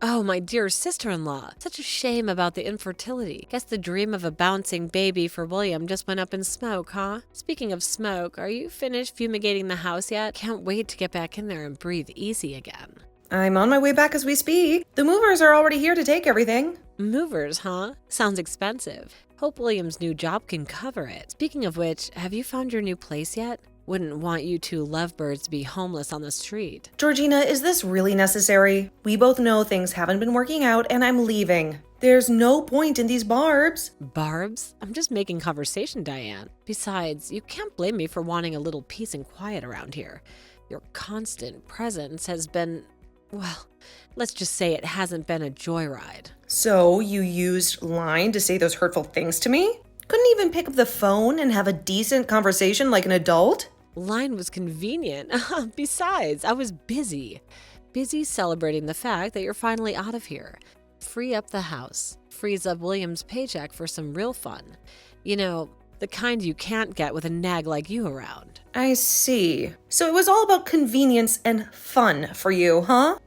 Oh, my dear sister-in-law. Such a shame about the infertility. Guess the dream of a bouncing baby for William just went up in smoke, huh? Speaking of smoke, are you finished fumigating the house yet? Can't wait to get back in there and breathe easy again. I'm on my way back as we speak. The movers are already here to take everything. Movers, huh? Sounds expensive. Hope William's new job can cover it. Speaking of which, have you found your new place yet? Wouldn't want you two lovebirds to be homeless on the street. Georgina, is this really necessary? We both know things haven't been working out and I'm leaving. There's no point in these barbs. Barbs? I'm just making conversation, Diane. Besides, you can't blame me for wanting a little peace and quiet around here. Your constant presence has been, well, let's just say it hasn't been a joyride. So you used line to say those hurtful things to me? Couldn't even pick up the phone and have a decent conversation like an adult? Line was convenient. Besides, I was busy. Busy celebrating the fact that you're finally out of here. Free up the house. Frees up William's paycheck for some real fun. You know, the kind you can't get with a nag like you around. I see. So it was all about convenience and fun for you, huh?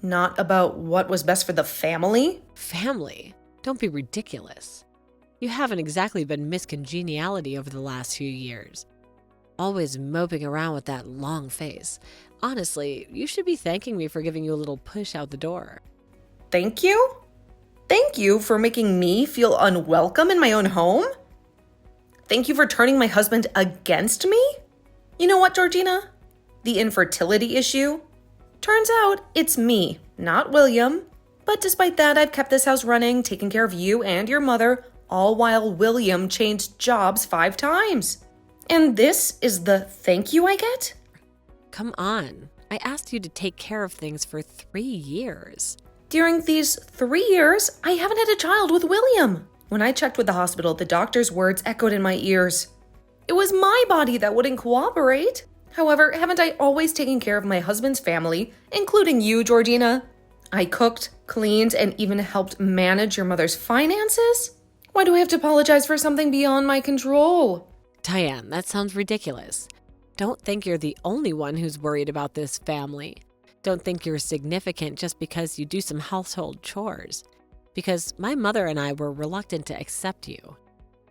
Not about what was best for the family? Family? Don't be ridiculous. You haven't exactly been Miss Congeniality over the last few years. Always moping around with that long face. Honestly, you should be thanking me for giving you a little push out the door. Thank you? Thank you for making me feel unwelcome in my own home? Thank you for turning my husband against me? You know what, Georgina? The infertility issue? Turns out it's me, not William. But despite that, I've kept this house running, taking care of you and your mother, all while William changed jobs 5 times. And this is the thank you I get? Come on. I asked you to take care of things for 3 years. During these 3 years, I haven't had a child with William. When I checked with the hospital, the doctor's words echoed in my ears. It was my body that wouldn't cooperate. However, haven't I always taken care of my husband's family, including you, Georgina? I cooked, cleaned, and even helped manage your mother's finances? Why do I have to apologize for something beyond my control? Diane, that sounds ridiculous. Don't think you're the only one who's worried about this family. Don't think you're significant just because you do some household chores. Because my mother and I were reluctant to accept you.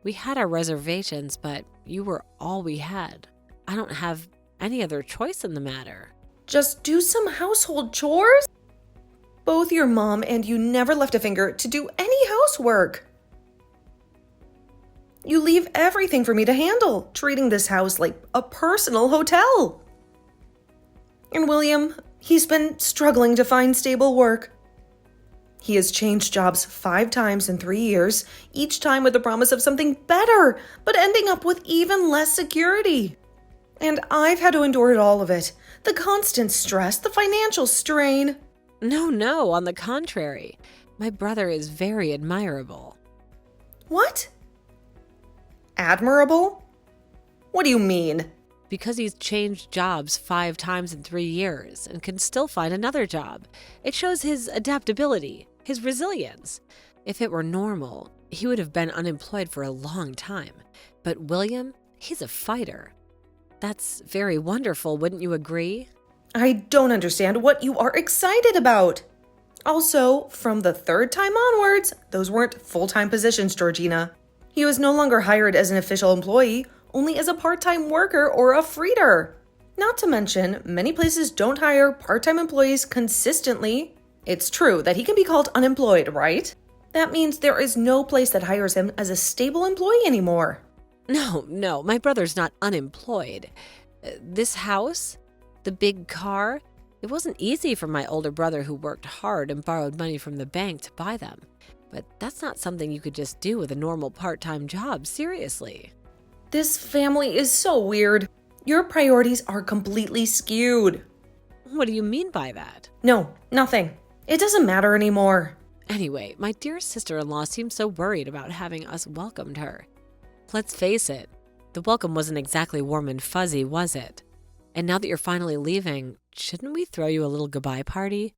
We had our reservations, but you were all we had. I don't have any other choice in the matter. Just do some household chores? Both your mom and you never left a finger to do any housework. You leave everything for me to handle, treating this house like a personal hotel. And William, he's been struggling to find stable work. He has changed jobs 5 times in 3 years, each time with the promise of something better, but ending up with even less security. And I've had to endure all of it. The constant stress, the financial strain. No, on the contrary. My brother is very admirable. What? Admirable? What do you mean? Because he's changed jobs 5 times in 3 years and can still find another job. It shows his adaptability, his resilience. If it were normal, he would have been unemployed for a long time. But William, he's a fighter. That's very wonderful, wouldn't you agree? I don't understand what you are excited about. Also, from the 3rd time onwards, those weren't full-time positions, Georgina. He was no longer hired as an official employee, only as a part-time worker or a freeder. Not to mention, many places don't hire part-time employees consistently. It's true that he can be called unemployed, right? That means there is no place that hires him as a stable employee anymore. No, my brother's not unemployed. This house, the big car, it wasn't easy for my older brother who worked hard and borrowed money from the bank to buy them. But that's not something you could just do with a normal part-time job, seriously. This family is so weird. Your priorities are completely skewed. What do you mean by that? No, nothing. It doesn't matter anymore. Anyway, my dear sister-in-law seems so worried about having us welcomed her. Let's face it, the welcome wasn't exactly warm and fuzzy, was it? And now that you're finally leaving, shouldn't we throw you a little goodbye party?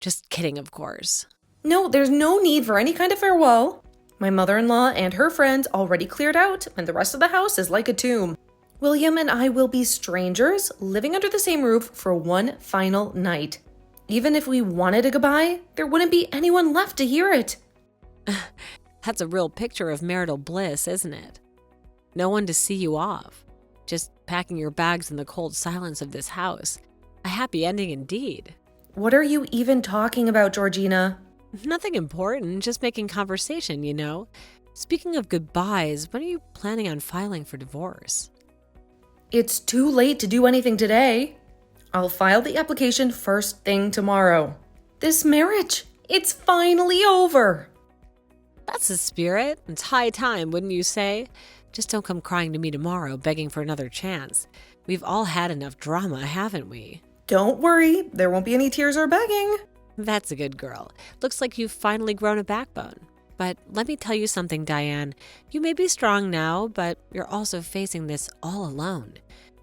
Just kidding, of course. No, there's no need for any kind of farewell. My mother-in-law and her friends already cleared out, and the rest of the house is like a tomb. William and I will be strangers, living under the same roof for one final night. Even if we wanted a goodbye, there wouldn't be anyone left to hear it. That's a real picture of marital bliss, isn't it? No one to see you off. Just packing your bags in the cold silence of this house. A happy ending indeed. What are you even talking about, Georgina? Nothing important, just making conversation, you know. Speaking of goodbyes, when are you planning on filing for divorce? It's too late to do anything today. I'll file the application first thing tomorrow. This marriage, it's finally over. That's the spirit. It's high time, wouldn't you say? Just don't come crying to me tomorrow, begging for another chance. We've all had enough drama, haven't we? Don't worry, there won't be any tears or begging. That's a good girl. Looks like you've finally grown a backbone. But let me tell you something, Diane. You may be strong now, but you're also facing this all alone.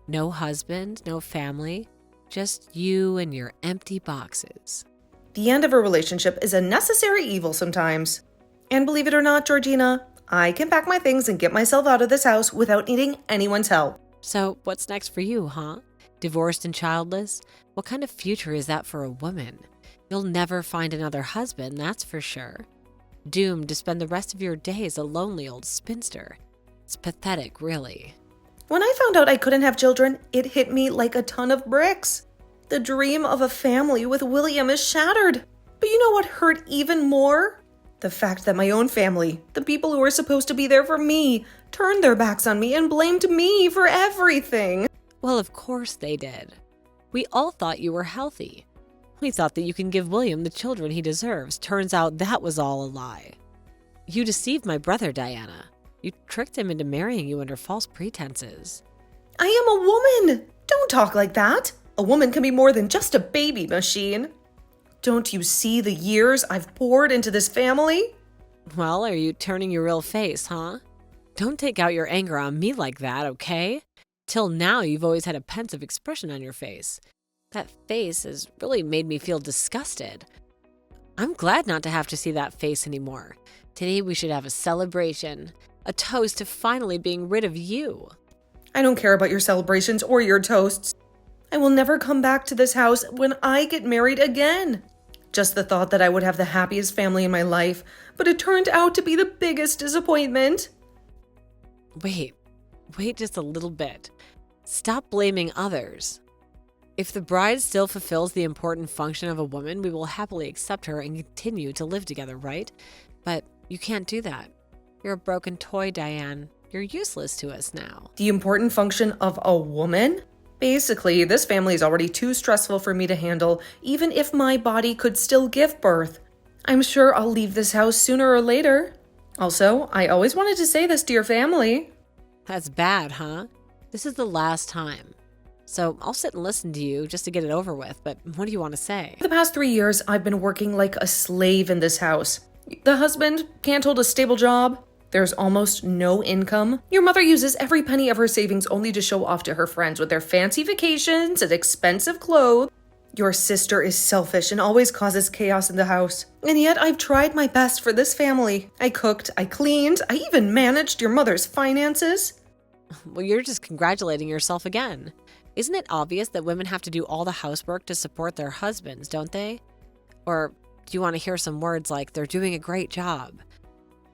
No husband, no family, just you and your empty boxes. The end of a relationship is a necessary evil sometimes. And believe it or not, Georgina, I can pack my things and get myself out of this house without needing anyone's help. So what's next for you, huh? Divorced and childless? What kind of future is that for a woman? You'll never find another husband, that's for sure. Doomed to spend the rest of your days a lonely old spinster. It's pathetic, really. When I found out I couldn't have children, it hit me like a ton of bricks. The dream of a family with William is shattered. But you know what hurt even more? The fact that my own family, the people who were supposed to be there for me, turned their backs on me and blamed me for everything. Well, of course they did. We all thought you were healthy. We thought that you can give William the children he deserves. Turns out that was all a lie. You deceived my brother, Diana. You tricked him into marrying you under false pretenses. I am a woman. Don't talk like that. A woman can be more than just a baby machine. Don't you see the years I've poured into this family? Well, are you turning your real face, huh? Don't take out your anger on me like that, okay? Till now, you've always had a pensive expression on your face. That face has really made me feel disgusted. I'm glad not to have to see that face anymore. Today we should have a celebration, a toast to finally being rid of you. I don't care about your celebrations or your toasts. I will never come back to this house when I get married again. Just the thought that I would have the happiest family in my life, but it turned out to be the biggest disappointment. Wait just a little bit. Stop blaming others. If the bride still fulfills the important function of a woman, we will happily accept her and continue to live together, right? But you can't do that. You're a broken toy, Diane. You're useless to us now. The important function of a woman? Basically, this family is already too stressful for me to handle, even if my body could still give birth. I'm sure I'll leave this house sooner or later. Also, I always wanted to say this to your family. That's bad, huh? This is the last time. So I'll sit and listen to you just to get it over with, but what do you want to say? For the past 3 years, I've been working like a slave in this house. The husband can't hold a stable job. There's almost no income. Your mother uses every penny of her savings only to show off to her friends with their fancy vacations and expensive clothes. Your sister is selfish and always causes chaos in the house. And yet I've tried my best for this family. I cooked, I cleaned, I even managed your mother's finances. Well, you're just congratulating yourself again. Isn't it obvious that women have to do all the housework to support their husbands, don't they? Or do you want to hear some words like they're doing a great job?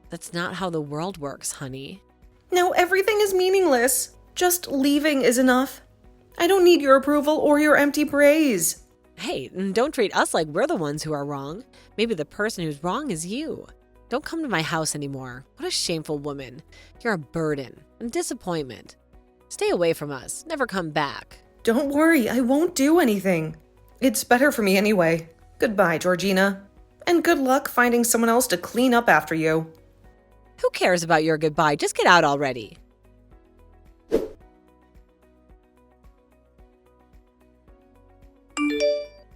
That's not how the world works, honey. Now everything is meaningless. Just leaving is enough. I don't need your approval or your empty praise. Hey, don't treat us like we're the ones who are wrong. Maybe the person who's wrong is you. Don't come to my house anymore. What a shameful woman. You're a burden, a disappointment. Stay away from us. Never come back. Don't worry, I won't do anything. It's better for me anyway. Goodbye, Georgina. And good luck finding someone else to clean up after you. Who cares about your goodbye? Just get out already.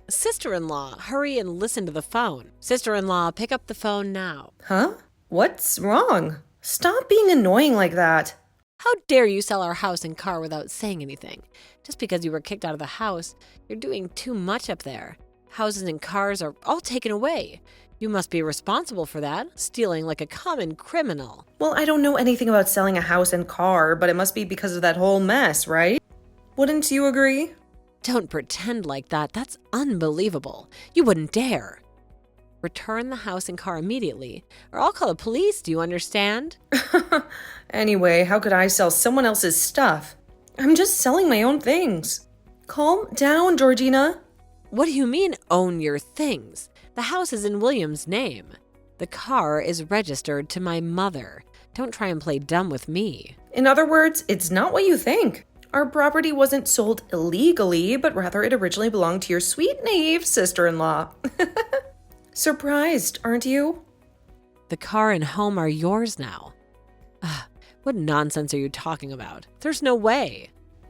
Sister-in-law, hurry and listen to the phone. Sister-in-law, pick up the phone now. Huh? What's wrong? Stop being annoying like that. How dare you sell our house and car without saying anything? Just because you were kicked out of the house, you're doing too much up there. Houses and cars are all taken away. You must be responsible for that, stealing like a common criminal. Well, I don't know anything about selling a house and car, but it must be because of that whole mess, right? Wouldn't you agree? Don't pretend like that. That's unbelievable. You wouldn't dare. Return the house and car immediately, or I'll call the police, do you understand? Anyway, how could I sell someone else's stuff? I'm just selling my own things. Calm down, Georgina. What do you mean, own your things? The house is in William's name. The car is registered to my mother. Don't try and play dumb with me. In other words, it's not what you think. Our property wasn't sold illegally, but rather it originally belonged to your sweet, naive sister-in-law. Surprised, aren't you? The car and home are yours now. What nonsense are you talking about? There's no way.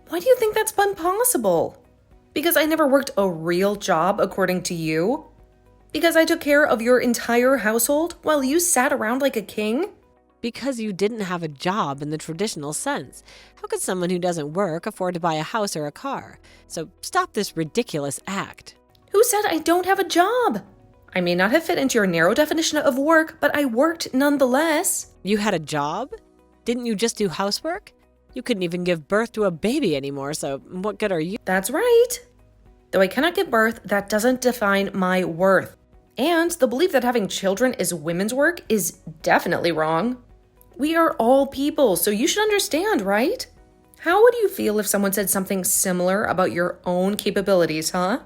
Why do you think that's impossible? Because I never worked a real job according to you? Because I took care of your entire household while you sat around like a king? Because you didn't have a job in the traditional sense. How could someone who doesn't work afford to buy a house or a car? So stop this ridiculous act. Who said I don't have a job? I may not have fit into your narrow definition of work, but I worked nonetheless. You had a job? Didn't you just do housework? You couldn't even give birth to a baby anymore, so what good are you? That's right. Though I cannot give birth, that doesn't define my worth. And the belief that having children is women's work is definitely wrong. We are all people, so you should understand, right? How would you feel if someone said something similar about your own capabilities, huh?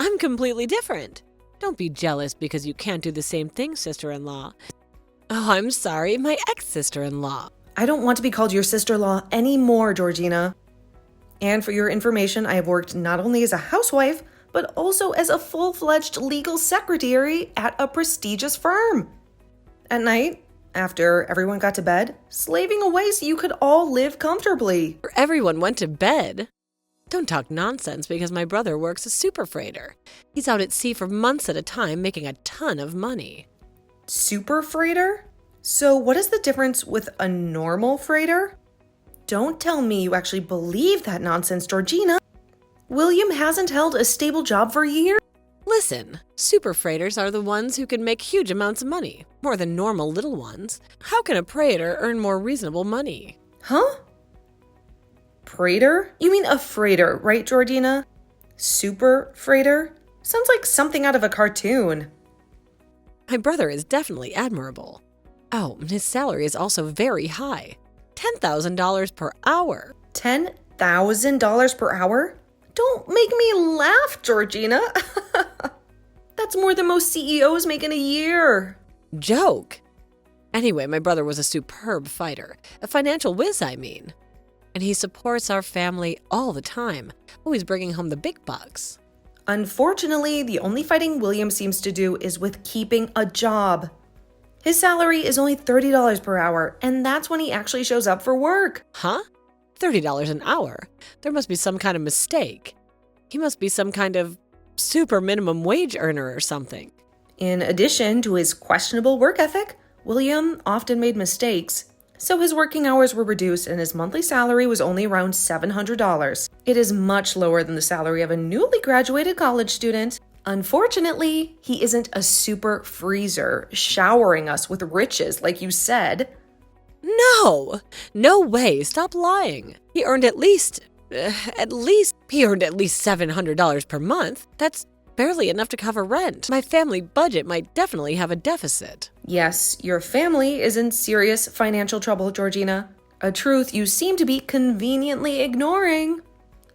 I'm completely different. Don't be jealous because you can't do the same thing, sister-in-law. Oh, I'm sorry, my ex-sister-in-law. I don't want to be called your sister-in-law anymore, Georgina. And for your information, I have worked not only as a housewife, but also as a full-fledged legal secretary at a prestigious firm. At night, after everyone got to bed, slaving away so you could all live comfortably. Everyone went to bed. Don't talk nonsense because my brother works a super freighter. He's out at sea for months at a time making a ton of money. Super freighter? So what is the difference with a normal freighter? Don't tell me you actually believe that nonsense, Georgina. William hasn't held a stable job for years. Listen, super freighters are the ones who can make huge amounts of money, more than normal little ones. How can a freighter earn more reasonable money? Huh? Freighter? You mean a freighter, right, Georgina? Super freighter? Sounds like something out of a cartoon. My brother is definitely admirable. Oh, his salary is also very high. $10,000 per hour. $10,000 per hour? Don't make me laugh, Georgina. That's more than most CEOs make in a year. Joke. Anyway, my brother was a superb fighter. A financial whiz, I mean. And he supports our family all the time, always bringing home the big bucks. Unfortunately, the only fighting William seems to do is with keeping a job. His salary is only $30 per hour, and that's when he actually shows up for work. Huh? $30 an hour? There must be some kind of mistake. He must be some kind of super minimum wage earner or something. In addition to his questionable work ethic, William often made mistakes. So his working hours were reduced and his monthly salary was only around $700. It is much lower than the salary of a newly graduated college student. Unfortunately, he isn't a super freezer showering us with riches like you said. No way, stop lying. He earned at least $700 per month. That's barely enough to cover rent. My family budget might definitely have a deficit. Yes, your family is in serious financial trouble, Georgina. A truth you seem to be conveniently ignoring.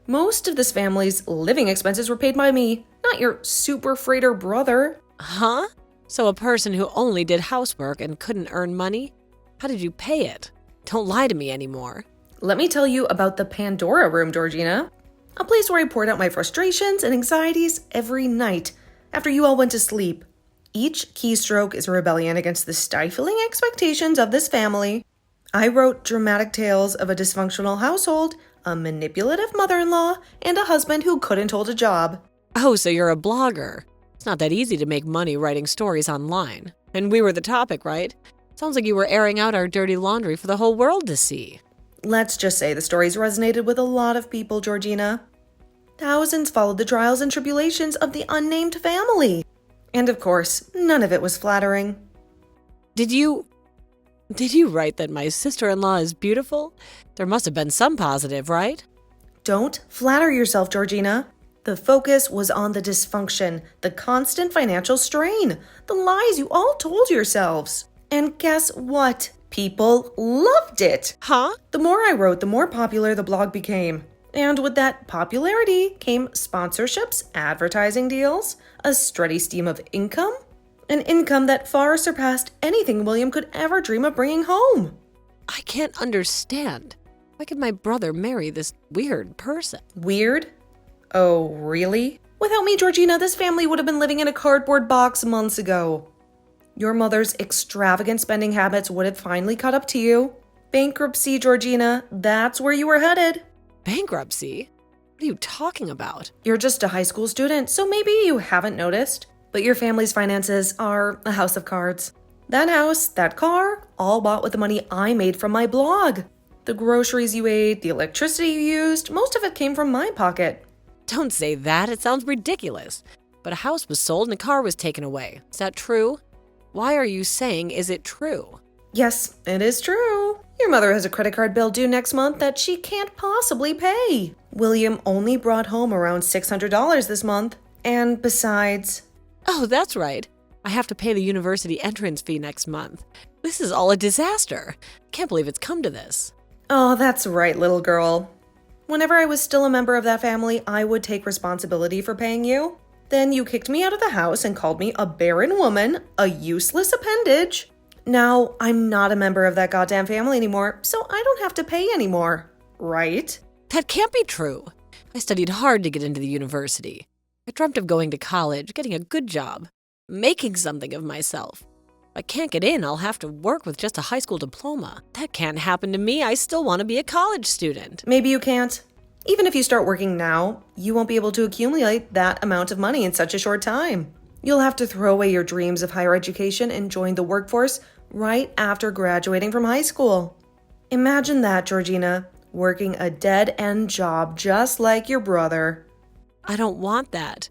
Most of this family's living expenses were paid by me, not your super freighter brother. Huh? So a person who only did housework and couldn't earn money? How did you pay it? Don't lie to me anymore. Let me tell you about the Pandora room, Georgina. A place where I poured out my frustrations and anxieties every night after you all went to sleep. Each keystroke is a rebellion against the stifling expectations of this family. I wrote dramatic tales of a dysfunctional household, a manipulative mother-in-law, and a husband who couldn't hold a job. Oh, so you're a blogger. It's not that easy to make money writing stories online. And we were the topic, right? Sounds like you were airing out our dirty laundry for the whole world to see. Let's just say the stories resonated with a lot of people, Georgina. Thousands followed the trials and tribulations of the unnamed family. And of course, none of it was flattering. Did you write that my sister-in-law is beautiful? There must have been some positive, right? Don't flatter yourself, Georgina. The focus was on the dysfunction, the constant financial strain, the lies you all told yourselves. And guess what? People loved it. Huh? The more I wrote, the more popular the blog became. And with that popularity came sponsorships, advertising deals, a steady stream of income, an income that far surpassed anything William could ever dream of bringing home. I can't understand. Why could my brother marry this weird person? Weird? Oh, really? Without me, Georgina, this family would have been living in a cardboard box months ago. Your mother's extravagant spending habits would have finally caught up to you. Bankruptcy, Georgina, that's where you were headed. Bankruptcy? What are you talking about? You're just a high school student, so maybe you haven't noticed, but your family's finances are a house of cards. That house, that car, all bought with the money I made from my blog. The groceries you ate, the electricity you used, most of it came from my pocket. Don't say that. It sounds ridiculous. But a house was sold and a car was taken away. Is that true? Why are you saying, is it true? Yes, it is true. Your mother has a credit card bill due next month that she can't possibly pay. William only brought home around $600 this month. And besides... Oh, that's right. I have to pay the university entrance fee next month. This is all a disaster. I can't believe it's come to this. Oh, that's right, little girl. Whenever I was still a member of that family, I would take responsibility for paying you. Then you kicked me out of the house and called me a barren woman, a useless appendage. Now, I'm not a member of that goddamn family anymore, so I don't have to pay anymore. Right? That can't be true. I studied hard to get into the university. I dreamt of going to college, getting a good job, making something of myself. If I can't get in, I'll have to work with just a high school diploma. That can't happen to me. I still want to be a college student. Maybe you can't. Even if you start working now, you won't be able to accumulate that amount of money in such a short time. You'll have to throw away your dreams of higher education and join the workforce right after graduating from high school. Imagine that, Georgina, working a dead-end job just like your brother. I don't want that.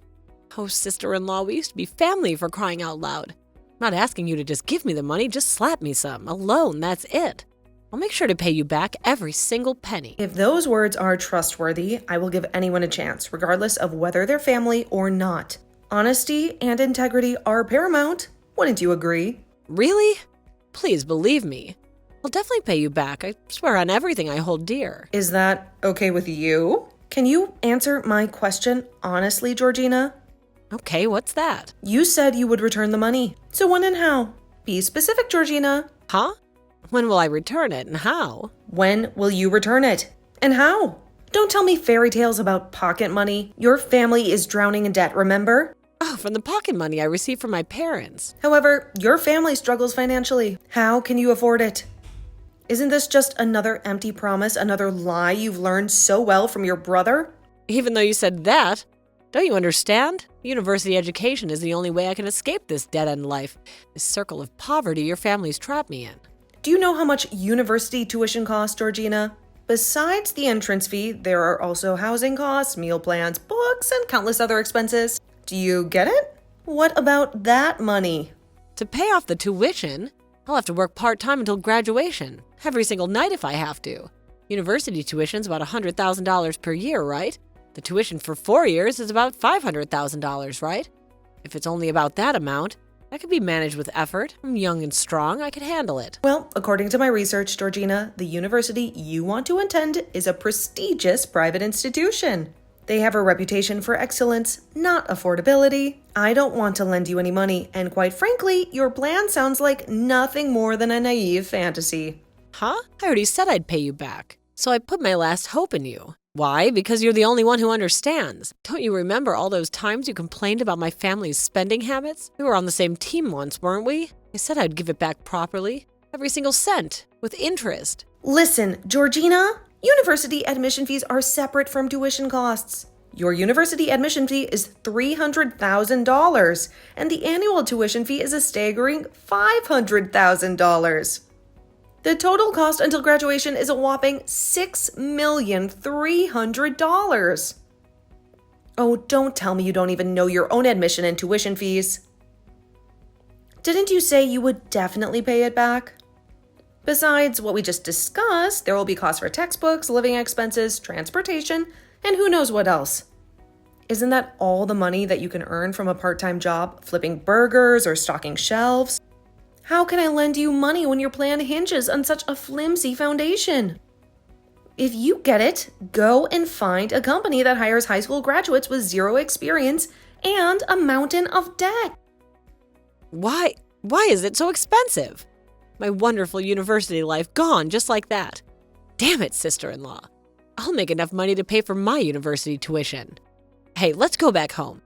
Oh, sister-in-law, we used to be family, for crying out loud. I'm not asking you to just give me the money, just slap me some. A loan, that's it. I'll make sure to pay you back every single penny. If those words are trustworthy, I will give anyone a chance, regardless of whether they're family or not. Honesty and integrity are paramount. Wouldn't you agree? Really? Please believe me. I'll definitely pay you back. I swear on everything I hold dear. Is that okay with you? Can you answer my question honestly, Georgina? Okay, what's that? You said you would return the money. So when and how? Be specific, Georgina. Huh? When will I return it and how? When will you return it? And how? Don't tell me fairy tales about pocket money. Your family is drowning in debt, remember? Oh, from the pocket money I received from my parents. However, your family struggles financially. How can you afford it? Isn't this just another empty promise, another lie you've learned so well from your brother? Even though you said that, don't you understand? University education is the only way I can escape this dead-end life, this circle of poverty your family's trapped me in. Do you know how much university tuition costs, Georgina? Besides the entrance fee, there are also housing costs, meal plans, books, and countless other expenses. Do you get it? What about that money? To pay off the tuition, I'll have to work part-time until graduation, every single night if I have to. University tuition's about $100,000 per year, right? The tuition for 4 years is about $500,000, right? If it's only about that amount, that could be managed with effort. I'm young and strong. I can handle it. Well, according to my research, Georgina, the university you want to attend is a prestigious private institution. They have a reputation for excellence, not affordability. I don't want to lend you any money, and quite frankly, your plan sounds like nothing more than a naive fantasy. Huh? I already said I'd pay you back. So I put my last hope in you. Why? Because you're the only one who understands. Don't you remember all those times you complained about my family's spending habits? We were on the same team once, weren't we? I said I'd give it back properly. Every single cent, with interest. Listen, Georgina, university admission fees are separate from tuition costs. Your university admission fee is $300,000, and the annual tuition fee is a staggering $500,000. The total cost until graduation is a whopping $6,300,000. Oh, don't tell me you don't even know your own admission and tuition fees. Didn't you say you would definitely pay it back? Besides what we just discussed, there will be costs for textbooks, living expenses, transportation, and who knows what else. Isn't that all the money that you can earn from a part-time job, flipping burgers or stocking shelves? How can I lend you money when your plan hinges on such a flimsy foundation? If you get it, go and find a company that hires high school graduates with zero experience and a mountain of debt. Why is it so expensive? My wonderful university life gone just like that. Damn it, sister-in-law. I'll make enough money to pay for my university tuition. Hey, let's go back home.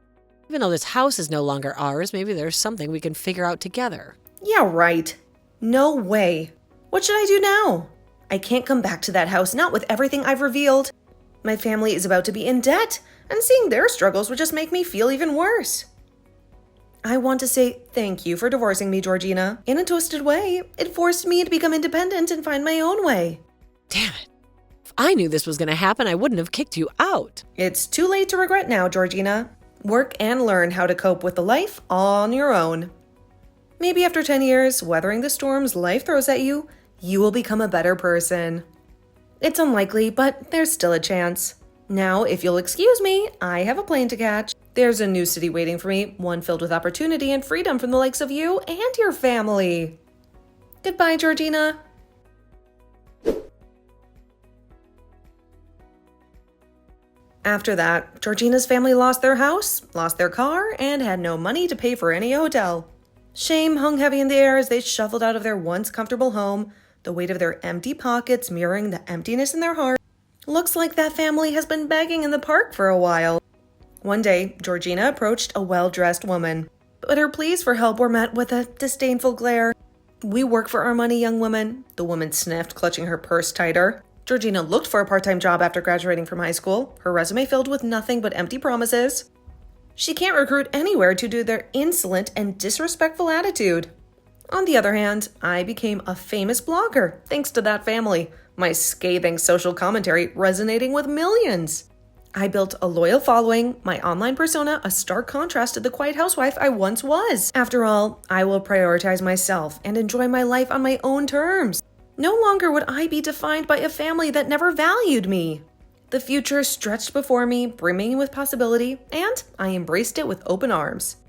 Even though this house is no longer ours, maybe there's something we can figure out together. Yeah, right. No way. What should I do now? I can't come back to that house, not with everything I've revealed. My family is about to be in debt, and seeing their struggles would just make me feel even worse. I want to say thank you for divorcing me, Georgina. In a twisted way, it forced me to become independent and find my own way. Damn it. If I knew this was going to happen, I wouldn't have kicked you out. It's too late to regret now, Georgina. Work and learn how to cope with the life on your own. Maybe after 10 years, weathering the storms life throws at you, you will become a better person. It's unlikely, but there's still a chance. Now, if you'll excuse me, I have a plane to catch. There's a new city waiting for me, one filled with opportunity and freedom from the likes of you and your family. Goodbye, Georgina. After that, Georgina's family lost their house, lost their car, and had no money to pay for any hotel. Shame hung heavy in the air as they shuffled out of their once comfortable home, the weight of their empty pockets mirroring the emptiness in their heart. Looks like that family has been begging in the park for a while. One day, Georgina approached a well-dressed woman, but her pleas for help were met with a disdainful glare. "We work for our money, young woman," the woman sniffed, clutching her purse tighter. Georgina looked for a part-time job after graduating from high school, her resume filled with nothing but empty promises. She can't recruit anywhere due to their insolent and disrespectful attitude. On the other hand, I became a famous blogger thanks to that family, my scathing social commentary resonating with millions. I built a loyal following, my online persona a stark contrast to the quiet housewife I once was. After all, I will prioritize myself and enjoy my life on my own terms. No longer would I be defined by a family that never valued me. The future stretched before me, brimming with possibility, and I embraced it with open arms.